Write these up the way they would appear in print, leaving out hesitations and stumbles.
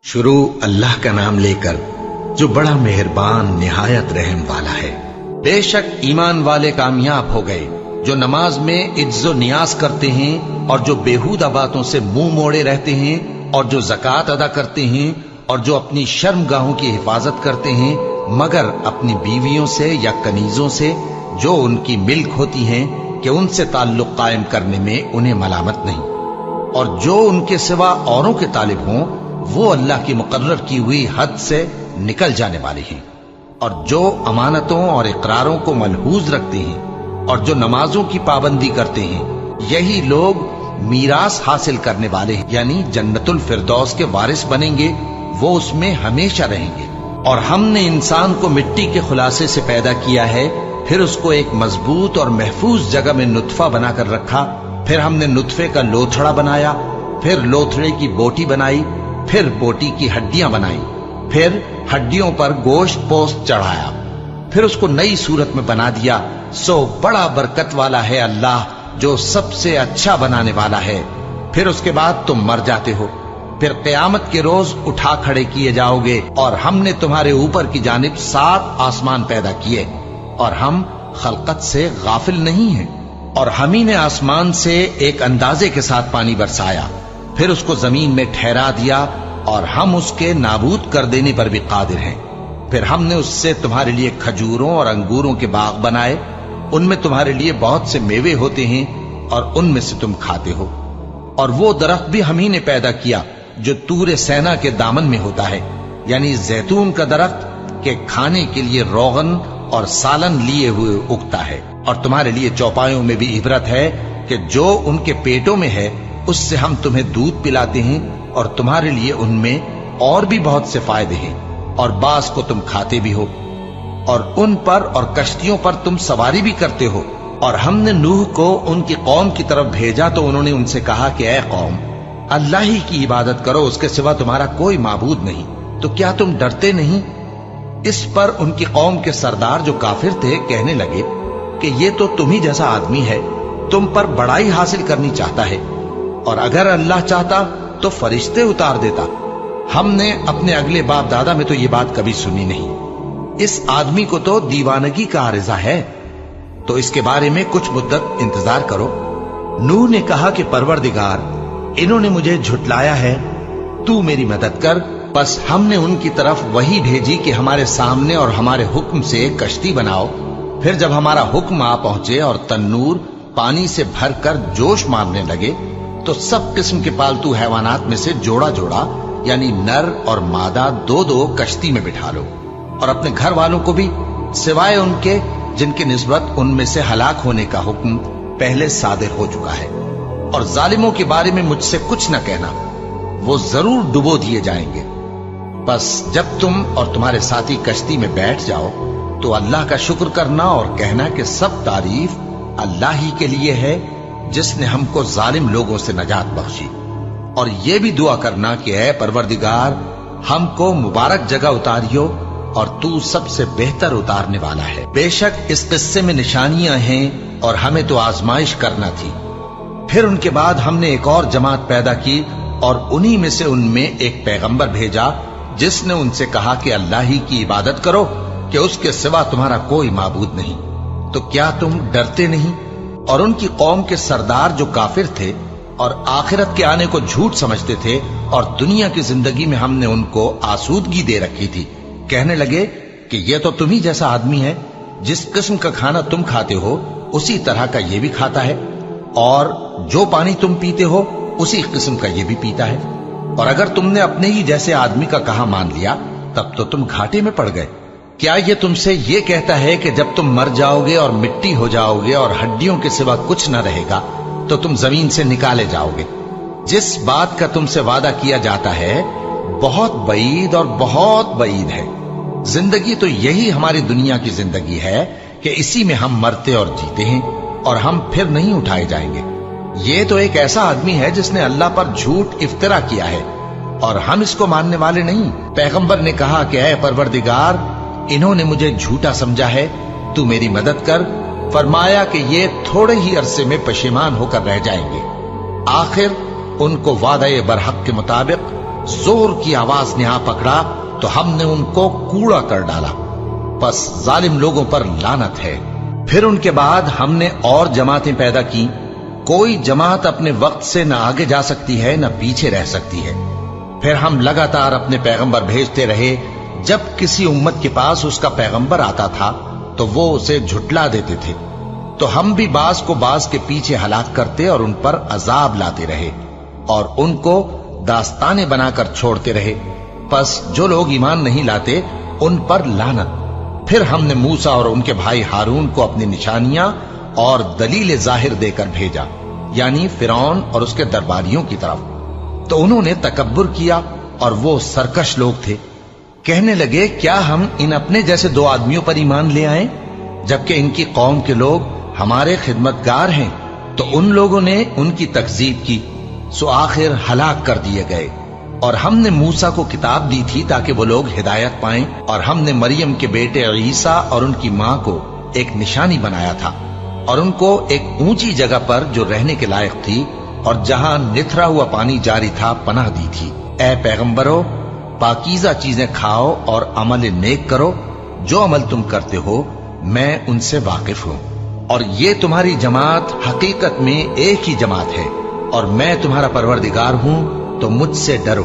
शुरू अल्लाह का नाम लेकर जो बड़ा मेहरबान निहायत रहम वाला है। बेशक ईमान वाले कामयाब हो गए जो नमाज में इज्जो नियाज करते हैं और जो बेहुदा बातों से मुंह मोड़े रहते हैं और जो ज़कात अदा करते हैं और जो अपनी शर्मगाहों की हिफाजत करते हैं मगर अपनी बीवियों से या कनीजों से जो उनकी मिल्क होती हैं कि उनसे ताल्लुक कायम करने में उन्हें मलामत नहीं, और जो उनके सिवा औरों के तालिब हों वो अल्लाह की मुकर्रर की हुई हद से निकल जाने वाले हैं, और जो अमानतों और इकरारों को मलहूज रखते हैं और जो नमाजों की पाबंदी करते हैं यही लोग मीरास हासिल करने वाले हैं, यानी जन्नतुल फिरदौस के वारिस बनेंगे, वो उसमें हमेशा रहेंगे। और हमने इंसान को मिट्टी के खुलासे से पैदा किया है, फिर उसको एक मजबूत और महफूज जगह में नुत्फा बनाकर रखा, फिर हमने नुत्फे का लोथड़ा बनाया, फिर लोथड़े की बोटी बनाई, फिर बोटी की हड्डियां बनाई, फिर हड्डियों पर गोश्त पोस्त चढ़ाया, फिर उसको नई सूरत में बना दिया। सो बड़ा बरकत वाला है अल्लाह जो सबसे अच्छा बनाने वाला है। फिर उसके बाद तुम मर जाते हो, फिर क़यामत के रोज उठा खड़े किए जाओगे, और हमने तुम्हारे ऊपर की जानिब 7 आसमान पैदा किए और हम खलकत से गाफिल नहीं हैं। और हम ही ने आसमान से एक अंदाजे के साथ पानी बरसाया, फिर उसको जमीन में ठहरा दिया, और हम उसके नाबूद कर देने पर भी कादिर हैं। फिर हमने उससे तुम्हारे लिए खजूरों और अंगूरों के बाग बनाए, उनमें तुम्हारे लिए बहुत से मेवे होते हैं और उनमें से तुम खाते हो। और वो दरख्त भी हम ही ने पैदा किया जो तूरे सेना के दामन में होता है, यानी जैतून का दरख्त के खाने के लिए रोगन और सालन लिए हुए उगता है। और तुम्हारे लिए चौपायों में भी इबरत है कि जो उनके पेटों में है उससे हम तुम्हें दूध पिलाते हैं, और तुम्हारे लिए उनमें और भी बहुत से फायदे हैं, और बास को तुम खाते भी हो, और उन पर और कश्तियों पर तुम सवारी भी करते हो। और हमने नूह को उनकी कौम की तरफ भेजा तो उन्होंने उनसे कहा कि ऐ कौम, अल्लाह ही की इबादत करो, उसके सिवा तुम्हारा कोई माबूद नहीं, तो क्या तुम डरते नहीं? इस पर उनकी कौम के सरदार जो काफिर थे कहने लगे कि ये तो तुम ही जैसा आदमी है, तुम पर बड़ाई हासिल करनी चाहता है, और अगर अल्लाह चाहता तो फरिश्ते उतार देता। हमने अपने अगले बाप दादा में तो ये बात कभी सुनी नहीं। इस आदमी को तो दीवानगी का आरिजा है, तो इसके बारे में कुछ मुद्दत इंतजार करो। नूह ने कहा कि परवरदिगार, इन्होंने मुझे झुटलाया है, तू मेरी मदद कर। बस हमने उनकी तरफ वही भेजी कि हमारे सामने और हमारे हुक्म से एक कश्ती बनाओ। फिर जब हमारा हुक्म आ पहुंचे और तन्नूर पानी से भरकर जोश मारने लगे तो सब किस्म के पालतू हैवानात में से जोड़ा जोड़ा, यानी नर और मादा 2-2 कश्ती में बिठा लो, और अपने घर वालों को भी, सिवाय उनके जिनकी निस्बत उनमें से हलाक होने का हुक्म पहले सादिर हो चुका है। और जालिमों के बारे में मुझसे कुछ न कहना, वो जरूर डुबो दिए जाएंगे। बस जब तुम और तुम्हारे साथी कश्ती में बैठ जाओ तो अल्लाह का शुक्र करना और कहना कि सब तारीफ अल्लाह ही के लिए है जिसने हमको जालिम लोगों से नजात बख्शी। और ये भी दुआ करना कि ऐ परवरदिगार, हमको मुबारक जगह उतारियो, और तू सबसे बेहतर उतारने वाला है। बेशक इस किस्से में निशानियां हैं और हमें तो आजमाइश करना थी। फिर उनके बाद हमने एक और जमात पैदा की, और उन्हीं में से उनमें एक पैगंबर भेजा जिसने उनसे कहा कि अल्लाह ही की इबादत करो, कि उसके सिवा तुम्हारा कोई माबूद नहीं, तो क्या तुम डरते नहीं? और उनकी कौम के सरदार जो काफिर थे और आखिरत के आने को झूठ समझते थे, और दुनिया की जिंदगी में हमने उनको आसूदगी दे रखी थी, कहने लगे कि ये तो तुम ही जैसा आदमी है, जिस किस्म का खाना तुम खाते हो उसी तरह का ये भी खाता है, और जो पानी तुम पीते हो उसी किस्म का ये भी पीता है। और अगर तुमने अपने ही जैसे आदमी का कहा मान लिया तब तो तुम घाटे में पड़ गए। क्या ये तुमसे ये कहता है कि जब तुम मर जाओगे और मिट्टी हो जाओगे और हड्डियों के सिवा कुछ न रहेगा तो तुम जमीन से निकाले जाओगे? जिस बात का तुमसे वादा किया जाता है बहुत बईद और बहुत बईद है। जिंदगी तो यही हमारी दुनिया की जिंदगी है कि इसी में हम मरते और जीते हैं, और हम फिर नहीं उठाए जाएंगे। ये तो एक ऐसा आदमी है जिसने अल्लाह पर झूठ इफ्तरा किया है, और हम इसको मानने वाले नहीं। पैगंबर ने कहा कि ऐ परवरदिगार, इन्होंने मुझे झूठा समझा है, तू मेरी मदद कर। फरमाया कि ये थोड़े ही अरसे में पशेमान होकर रह जाएंगे। आखिर उनको वादा बरहक के मुताबिक जोर की आवाज ने आ पकड़ा तो हमने उनको कूड़ा कर डाला। बस जालिम लोगों पर लानत है। फिर उनके बाद हमने और जमातें पैदा की। कोई जमात अपने वक्त से न आगे जा सकती है न पीछे रह सकती है। फिर हम लगातार अपने पैगंबर भेजते रहे। जब किसी उम्मत के पास उसका पैगंबर आता था तो वो उसे झुटला देते थे, तो हम भी बाज को बाज के पीछे हलाक करते और उन पर अजाब लाते रहे और उनको दास्तानें बनाकर छोड़ते रहे। बस जो लोग ईमान नहीं लाते उन पर लानत। फिर हमने मूसा और उनके भाई हारून को अपनी निशानियां और दलील जाहिर देकर भेजा, यानी फिरौन और उसके दरबारियों की तरफ। तो उन्होंने तकब्बुर किया और वो सरकश लोग थे। कहने लगे, क्या हम इन अपने जैसे दो आदमियों पर ईमान ले आए, जबकि इनकी कौम के लोग हमारे खिदमतगार हैं। तो उन लोगों ने उनकी तकजीब की, सो आखिर हलाक कर दिए गए। और हमने मूसा को किताब दी थी ताकि वो लोग हिदायत पाएं, और हमने मरियम के बेटे ईसा और उनकी मां को एक निशानी बनाया था और उनको एक ऊंची जगह पर जो रहने के लायक थी और जहां निथरा हुआ पानी जारी था पनाह दी थी। ए पैगंबरों, पाकीज़ा चीजें खाओ और अमल नेक करो। जो अमल तुम करते हो मैं उनसे वाकिफ हूं। और ये तुम्हारी जमात हकीकत में एक ही जमात है और मैं तुम्हारा परवरदिगार हूं, तो मुझसे डरो।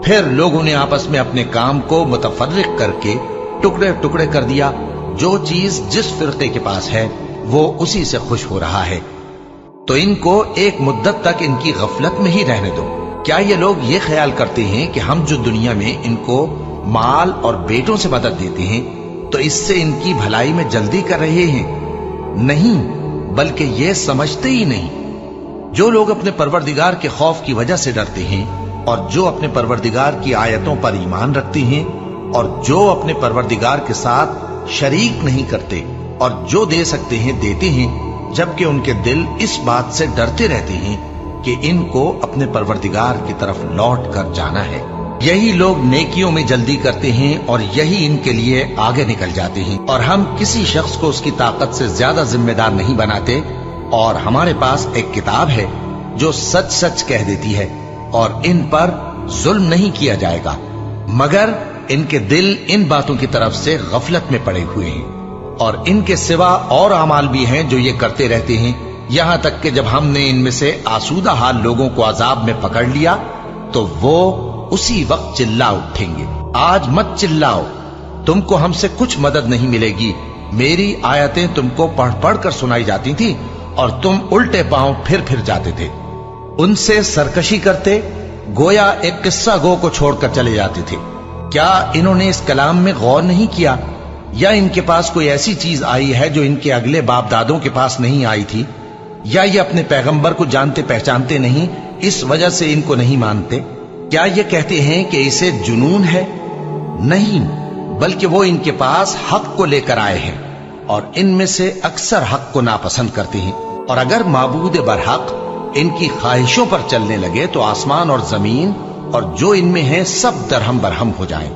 फिर लोगों ने आपस में अपने काम को मुतफर्रिक करके टुकड़े टुकड़े कर दिया। जो चीज जिस फिरके के पास है वो उसी से खुश हो रहा है। तो इनको एक मुद्दत तक इनकी गफलत में ही रहने दो। क्या ये लोग ये ख्याल करते हैं कि हम जो दुनिया में इनको माल और बेटों से मदद देते हैं तो इससे इनकी भलाई में जल्दी कर रहे हैं? नहीं, बल्कि ये समझते ही नहीं। जो लोग अपने परवरदिगार के खौफ की वजह से डरते हैं और जो अपने परवरदिगार की आयतों पर ईमान रखते हैं और जो अपने परवरदिगार के साथ शरीक नहीं करते और जो दे सकते हैं देते हैं, जबकि उनके दिल इस बात से डरते रहते हैं कि इनको अपने परवरदिगार की तरफ लौट कर जाना है। यही लोग नेकियों में जल्दी करते हैं और यही इनके लिए आगे निकल जाते हैं। और हम किसी शख्स को उसकी ताकत से ज्यादा जिम्मेदार नहीं बनाते। और हमारे पास एक किताब है जो सच सच कह देती है और इन पर जुल्म नहीं किया जाएगा, मगर इनके दिल इन बातों की तरफ से गफलत में पड़े हुए हैं। और इनके सिवा और अमाल भी हैं जो ये करते रहते हैं, यहां तक कि जब हमने इनमें से आसूदा हाल लोगों को अजाब में पकड़ लिया तो वो उसी वक्त चिल्ला उठेंगे, आज मत चिल्लाओ, तुमको हमसे कुछ मदद नहीं मिलेगी। मेरी आयतें तुमको पढ़ पढ़ कर सुनाई जाती थी और तुम उल्टे पांव फिर जाते थे। उनसे सरकशी करते, गोया एक किस्सा गो को छोड़कर चले जाते थे। क्या इन्होंने इस कलाम में गौर नहीं किया, या इनके पास कोई ऐसी चीज आई है जो इनके अगले बाप दादों के पास नहीं आई थी, या ये अपने पैगंबर को जानते पहचानते नहीं, इस वजह से इनको नहीं मानते? क्या ये कहते हैं कि इसे जुनून है? नहीं, बल्कि वो इनके पास हक को लेकर आए हैं और इनमें से अक्सर हक को नापसंद करते हैं। और अगर माबूद बरहक इनकी ख्वाहिशों पर चलने लगे तो आसमान और जमीन और जो इनमें है सब दरहम बरहम हो जाएं।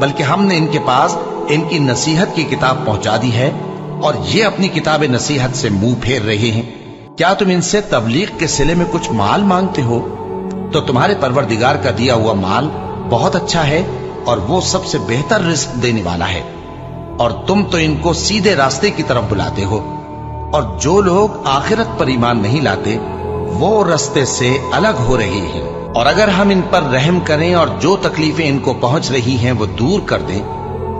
बल्कि हमने इनके पास इनकी नसीहत की किताब पहुंचा दी है और ये अपनी किताब नसीहत से मुंह फेर रहे हैं। क्या तुम इनसे तबलीग के सिले में कुछ माल मांगते हो? तो तुम्हारे परवरदिगार का दिया हुआ माल बहुत अच्छा है और वो सबसे बेहतर रिस्क देने वाला है। और तुम तो इनको सीधे रास्ते की तरफ बुलाते हो। और जो लोग आखिरत पर ईमान नहीं लाते वो रास्ते से अलग हो रहे हैं। और अगर हम इन पर रहम करें और जो तकलीफें इनको पहुंच रही हैं वो दूर कर दें,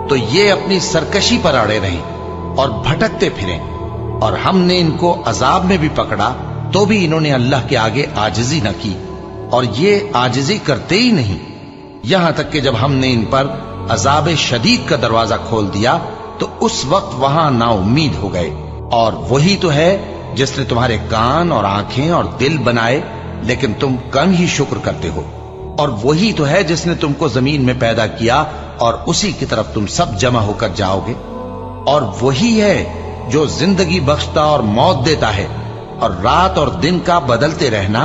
तो ये अपनी सरकशी पर अड़े रहें और भटकते फिरें। और हमने इनको अजाब में भी पकड़ा तो भी इन्होंने अल्लाह के आगे आजिजी न की और ये आजिजी करते ही नहीं, यहां तक कि जब हमने इन पर अजाब शदीद का दरवाजा खोल दिया तो उस वक्त वहां नाउम्मीद हो गए। और वही तो है जिसने तुम्हारे कान और आंखें और दिल बनाए, लेकिन तुम कम ही शुक्र करते हो। और वही तो है जिसने तुमको जमीन में पैदा किया और उसी की तरफ तुम सब जमा होकर जाओगे। और वही है जो जिंदगी बख्शता और मौत देता है और रात और दिन का बदलते रहना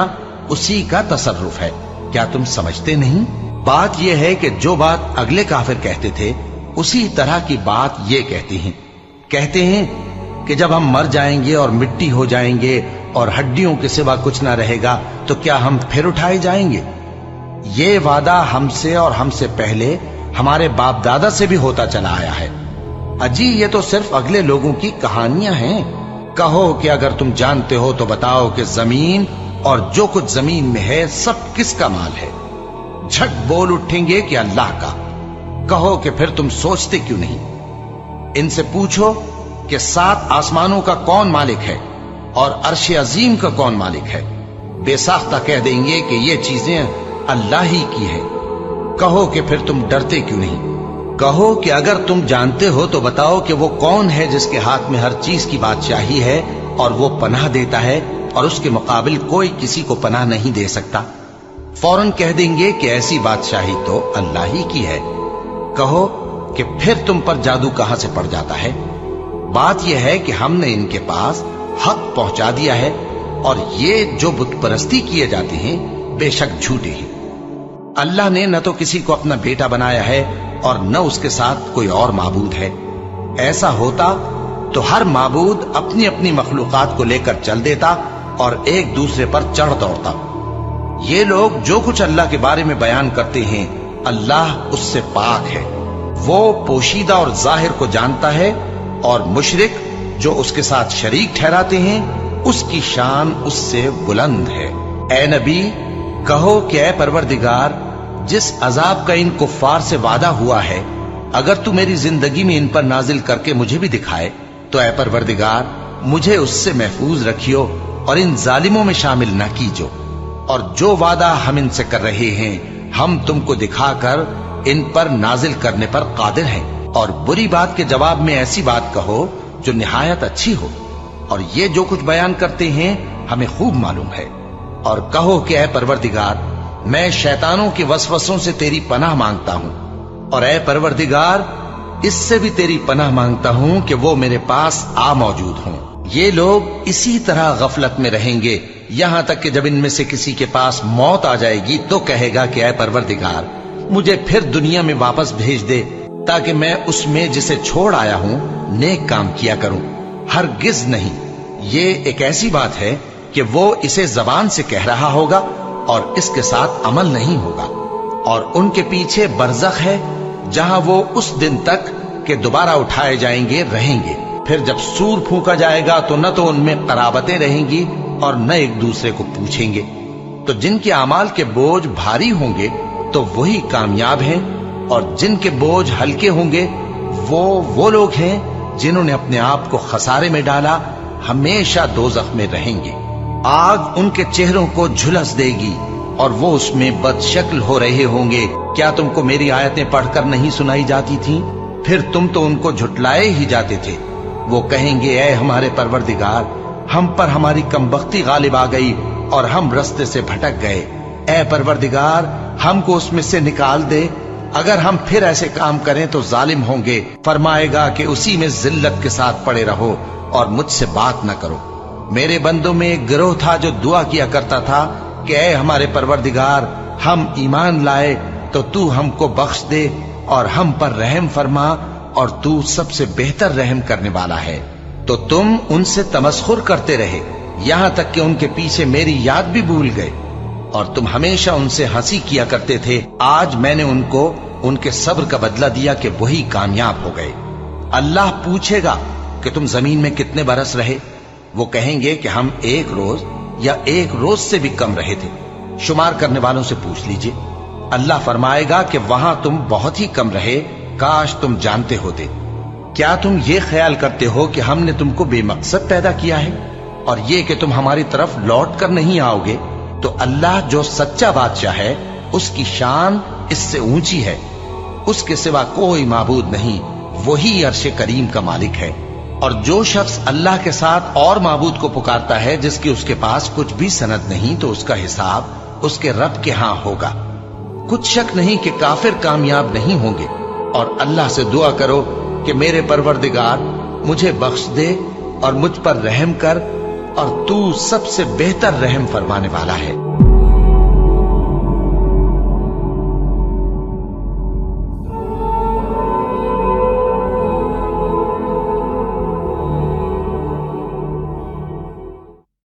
उसी का तसर्रुफ है। क्या तुम समझते नहीं? बात यह है कि जो बात अगले काफिर कहते थे उसी तरह की बात ये कहते हैं कि जब हम मर जाएंगे और मिट्टी हो जाएंगे और हड्डियों के सिवा कुछ ना रहेगा तो क्या हम फिर उठाए जाएंगे? یہ وعدہ ہم سے اور ہم سے پہلے ہمارے باپ دادا سے بھی ہوتا چلا آیا ہے۔ اجی یہ تو صرف اگلے لوگوں کی کہانیاں ہیں۔ کہو کہ اگر تم جانتے ہو تو بتاؤ کہ زمین اور جو کچھ زمین میں ہے سب کس کا مال ہے؟ جھٹ بول اٹھیں گے کہ اللہ کا۔ کہو کہ پھر تم سوچتے کیوں نہیں؟ ان سے پوچھو کہ 7 آسمانوں کا کون مالک ہے اور عرش عظیم کا کون مالک ہے؟ بے ساختہ کہہ دیں گے کہ یہ چیزیں اللہ ہی کی ہے۔ کہو کہ پھر تم ڈرتے کیوں نہیں؟ کہو کہ اگر تم جانتے ہو تو بتاؤ کہ وہ کون ہے جس کے ہاتھ میں ہر چیز کی بادشاہی ہے اور وہ پناہ دیتا ہے اور اس کے مقابل کوئی کسی کو پناہ نہیں دے سکتا؟ فوراً کہہ دیں گے کہ ایسی بادشاہی تو اللہ ہی کی ہے۔ کہو کہ پھر تم پر جادو کہاں سے پڑ جاتا ہے؟ بات یہ ہے کہ ہم نے ان کے پاس حق پہنچا دیا ہے اور یہ جو بت پرستی کیے جاتے ہیں بے شک جھوٹے ہیں۔ اللہ نے نہ تو کسی کو اپنا بیٹا بنایا ہے اور نہ اس کے ساتھ کوئی اور معبود ہے۔ ایسا ہوتا تو ہر معبود اپنی اپنی مخلوقات کو لے کر چل دیتا اور ایک دوسرے پر چڑھ دوڑتا۔ یہ لوگ جو کچھ اللہ کے بارے میں بیان کرتے ہیں اللہ اس سے پاک ہے، وہ پوشیدہ اور ظاہر کو جانتا ہے، اور مشرک جو اس کے ساتھ شریک ٹھہراتے ہیں اس کی شان اس سے بلند ہے۔ اے نبی کہو کہ اے پروردگار، جس عذاب کا ان کفار سے وعدہ ہوا ہے اگر تو میری زندگی میں ان پر نازل کر کے مجھے بھی دکھائے تو اے پروردگار مجھے اس سے محفوظ رکھیو اور ان ظالموں میں شامل نہ کیجو، اور جو وعدہ ہم ان سے کر رہے ہیں ہم تم کو دکھا کر ان پر نازل کرنے پر قادر ہیں۔ اور بری بات کے جواب میں ایسی بات کہو جو نہایت اچھی ہو، اور یہ جو کچھ بیان کرتے ہیں ہمیں خوب معلوم ہے۔ اور کہو کہ اے پروردگار میں شیطانوں کے وسوسوں سے تیری پناہ مانگتا ہوں، اور اے پروردگار اس سے بھی تیری پناہ مانگتا ہوں کہ وہ میرے پاس آ موجود ہوں۔ یہ لوگ اسی طرح غفلت میں رہیں گے یہاں تک کہ جب ان میں سے کسی کے پاس موت آ جائے گی تو کہے گا کہ اے پروردگار مجھے پھر دنیا میں واپس بھیج دے تاکہ میں اس میں جسے چھوڑ آیا ہوں نیک کام کیا کروں۔ ہرگز نہیں، یہ ایک ایسی بات ہے کہ وہ اسے زبان سے کہہ رہا ہوگا اور اس کے ساتھ عمل نہیں ہوگا، اور ان کے پیچھے برزخ ہے جہاں وہ اس دن تک کہ دوبارہ اٹھائے جائیں گے رہیں گے۔ پھر جب سور پھونکا جائے گا تو نہ تو ان میں قرابتیں رہیں گی اور نہ ایک دوسرے کو پوچھیں گے۔ تو جن کے اعمال کے بوجھ بھاری ہوں گے تو وہی کامیاب ہیں، اور جن کے بوجھ ہلکے ہوں گے وہ لوگ ہیں جنہوں نے اپنے آپ کو خسارے میں ڈالا، ہمیشہ دوزخ میں رہیں گے۔ آگ ان کے چہروں کو جھلس دے گی اور وہ اس میں بد شکل ہو رہے ہوں گے۔ کیا تم کو میری آیتیں پڑھ کر نہیں سنائی جاتی تھیں؟ پھر تم تو ان کو جھٹلائے ہی جاتے تھے۔ وہ کہیں گے اے ہمارے پروردگار ہم پر ہماری کمبختی غالب آ گئی اور ہم رستے سے بھٹک گئے، اے پروردگار ہم کو اس میں سے نکال دے، اگر ہم پھر ایسے کام کریں تو ظالم ہوں گے۔ فرمائے گا کہ اسی میں ذلت کے ساتھ پڑے رہو اور مجھ سے بات نہ کرو۔ میرے بندوں میں ایک گروہ تھا جو دعا کیا کرتا تھا کہ اے ہمارے پروردگار ہم ایمان لائے تو تو ہم کو بخش دے اور ہم پر رحم فرما، اور تو سب سے بہتر رحم کرنے والا ہے۔ تو تم ان سے تمسخر کرتے رہے یہاں تک کہ ان کے پیچھے میری یاد بھی بھول گئے، اور تم ہمیشہ ان سے ہنسی کیا کرتے تھے۔ آج میں نے ان کو ان کے صبر کا بدلہ دیا کہ وہی کامیاب ہو گئے۔ اللہ پوچھے گا کہ تم زمین میں کتنے برس رہے؟ وہ کہیں گے کہ ہم 1 روز یا 1 روز سے بھی کم رہے تھے، شمار کرنے والوں سے پوچھ لیجئے۔ اللہ فرمائے گا کہ وہاں تم بہت ہی کم رہے، کاش تم جانتے ہوتے۔ کیا تم یہ خیال کرتے ہو کہ ہم نے تم کو بے مقصد پیدا کیا ہے اور یہ کہ تم ہماری طرف لوٹ کر نہیں آؤ گے؟ تو اللہ جو سچا بادشاہ ہے اس کی شان اس سے اونچی ہے، اس کے سوا کوئی معبود نہیں، وہی عرش کریم کا مالک ہے۔ اور جو شخص اللہ کے ساتھ اور معبود کو پکارتا ہے جس کی اس کے پاس کچھ بھی سند نہیں تو اس کا حساب اس کے رب کے ہاں ہوگا۔ کچھ شک نہیں کہ کافر کامیاب نہیں ہوں گے، اور اللہ سے دعا کرو کہ میرے پروردگار مجھے بخش دے اور مجھ پر رحم کر، اور تو سب سے بہتر رحم فرمانے والا ہے۔